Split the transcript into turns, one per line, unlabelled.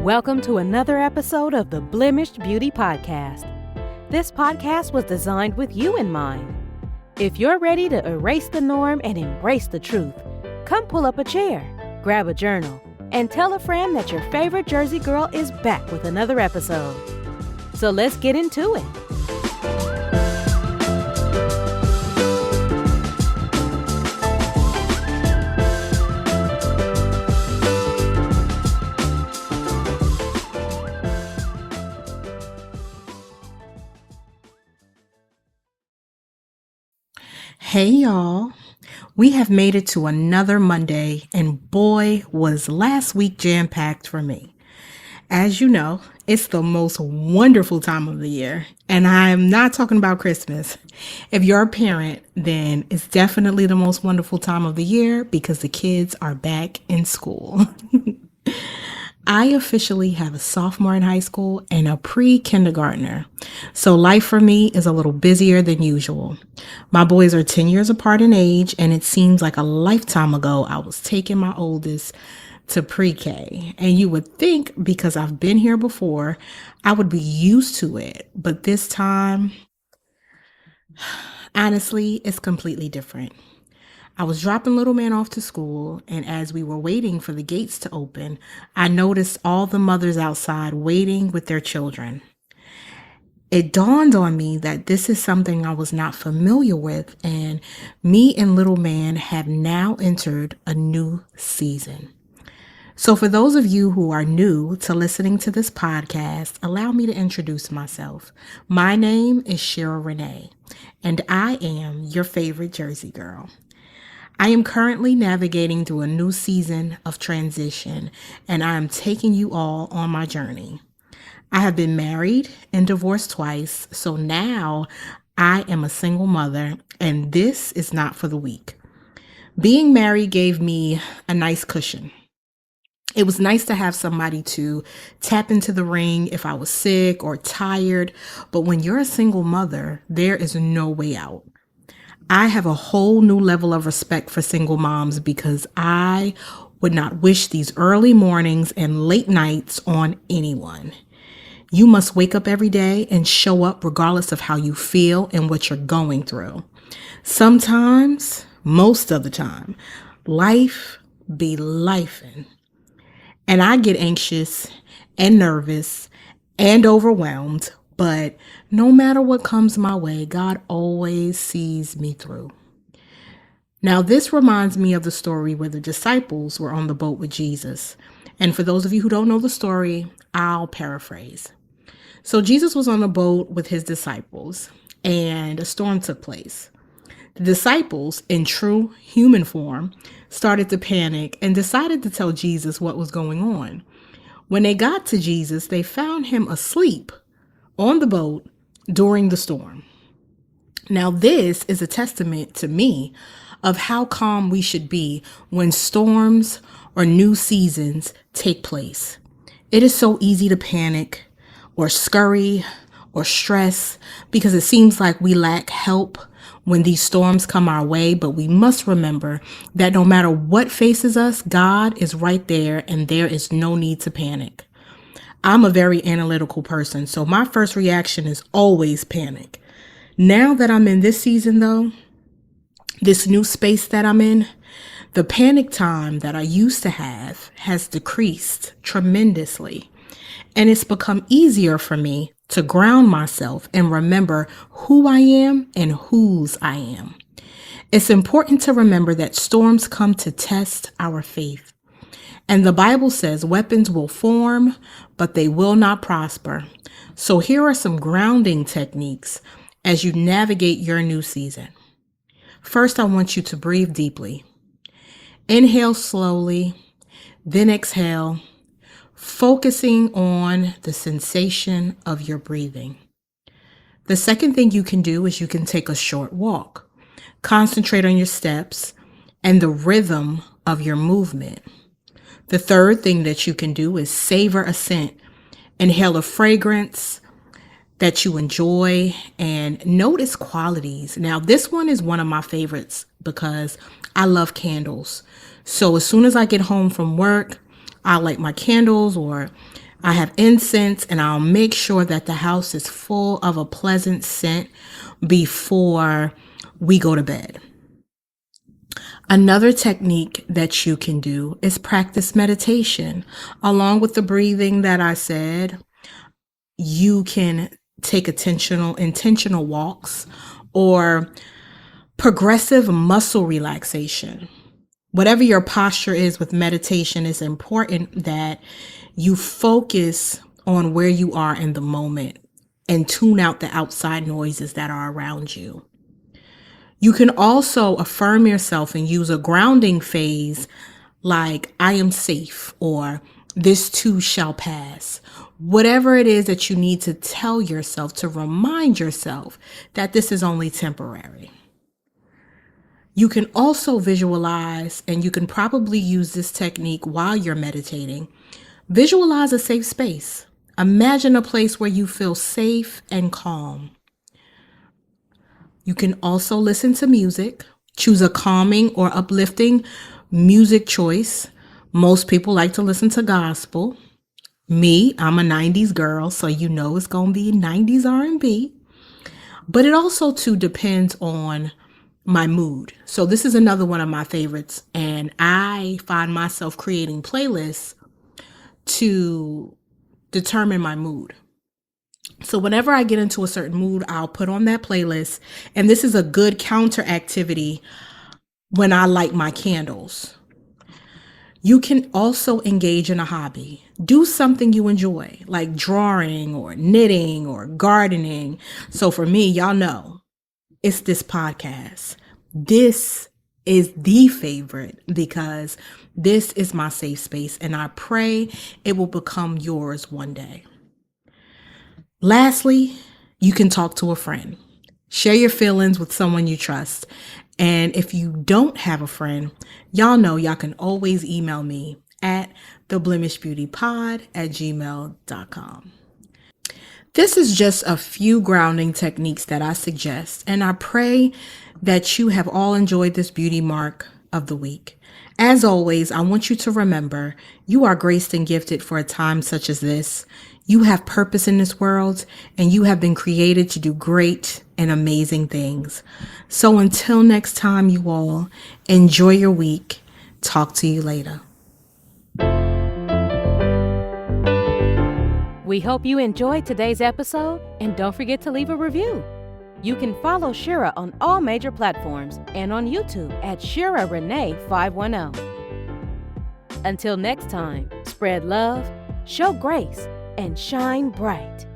Welcome to another episode of the Blemished Beauty Podcast. This podcast was designed with you in mind. If you're ready to erase the norm and embrace the truth, come pull up a chair, grab a journal, and tell a friend that your favorite Jersey girl is back with another episode. So let's get into it.
Hey y'all, we have made it to another Monday, and boy was last week jam-packed for me. As you know, it's the most wonderful time of the year, and I'm not talking about Christmas. If you're a parent, then it's definitely the most wonderful time of the year because the kids are back in school. I officially have a sophomore in high school and a pre-kindergartner, so life for me is a little busier than usual. My boys are 10 years apart in age, and it seems like a lifetime ago I was taking my oldest to pre-K. And you would think because I've been here before, I would be used to it, but this time, honestly, it's completely different. I was dropping little man off to school, and as we were waiting for the gates to open, I noticed all the mothers outside waiting with their children. It dawned on me that this is something I was not familiar with, and me and little man have now entered a new season. So for those of you who are new to listening to this podcast, allow me to introduce myself. My name is SheRa Renee, and I am your favorite Jersey girl. I am currently navigating through a new season of transition, and I am taking you all on my journey. I have been married and divorced twice, so now I am a single mother, and this is not for the weak. Being married gave me a nice cushion. It was nice to have somebody to tap into the ring if I was sick or tired, but when you're a single mother, there is no way out. I have a whole new level of respect for single moms because I would not wish these early mornings and late nights on anyone. You must wake up every day and show up regardless of how you feel and what you're going through. Sometimes, most of the time, life be lifing. And I get anxious and nervous and overwhelmed. But no matter what comes my way, God always sees me through. Now, this reminds me of the story where the disciples were on the boat with Jesus. And for those of you who don't know the story, I'll paraphrase. So Jesus was on a boat with his disciples, and a storm took place. The disciples, in true human form, started to panic and decided to tell Jesus what was going on. When they got to Jesus, they found him asleep on the boat during the storm. Now, this is a testament to me of how calm we should be when storms or new seasons take place. It is so easy to panic or scurry or stress because it seems like we lack help when these storms come our way, but we must remember that no matter what faces us, God is right there and there is no need to panic. I'm a very analytical person, so my first reaction is always panic. Now that I'm in this season, though, this new space that I'm in, the panic time that I used to have has decreased tremendously. And it's become easier for me to ground myself and remember who I am and whose I am. It's important to remember that storms come to test our faith. And the Bible says weapons will form, but they will not prosper. So here are some grounding techniques as you navigate your new season. First, I want you to breathe deeply. Inhale slowly, then exhale, focusing on the sensation of your breathing. The second thing you can do is you can take a short walk. Concentrate on your steps and the rhythm of your movement. The third thing that you can do is savor a scent. Inhale a fragrance that you enjoy and notice qualities. Now, this one is one of my favorites because I love candles. So as soon as I get home from work, I'll light my candles or I have incense, and I'll make sure that the house is full of a pleasant scent before we go to bed. Another technique that you can do is practice meditation. Along with the breathing that I said, you can take intentional walks or progressive muscle relaxation. Whatever your posture is with meditation, it's important that you focus on where you are in the moment and tune out the outside noises that are around you. You can also affirm yourself and use a grounding phrase like, I am safe, or this too shall pass. Whatever it is that you need to tell yourself to remind yourself that this is only temporary. You can also visualize, and you can probably use this technique while you're meditating. Visualize a safe space. Imagine a place where you feel safe and calm. You can also listen to music. Choose a calming or uplifting music choice. Most people like to listen to gospel. Me, I'm a 90s girl, so you know it's going to be 90s R&B. But it also too depends on my mood. So this is another one of my favorites, and I find myself creating playlists to determine my mood. So whenever I get into a certain mood, I'll put on that playlist, and this is a good counter activity when I light my candles. You can also engage in a hobby. Do something you enjoy, like drawing or knitting or gardening. So for me, y'all know, it's this podcast. This is the favorite because this is my safe space, and I pray it will become yours one day. Lastly, you can talk to a friend. Share your feelings with someone you trust. And if you don't have a friend, y'all know y'all can always email me at theblemishedbeautypod@gmail.com. This is just a few grounding techniques that I suggest, and I pray that you have all enjoyed this beauty mark of the week. As always, I want you to remember you are graced and gifted for a time such as this. You have purpose in this world, and you have been created to do great and amazing things. So until next time, you all, enjoy your week. Talk to you later.
We hope you enjoyed today's episode, and don't forget to leave a review. You can follow SheRa on all major platforms and on YouTube at SheRa Renee 510. Until next time, spread love, show grace, and shine bright.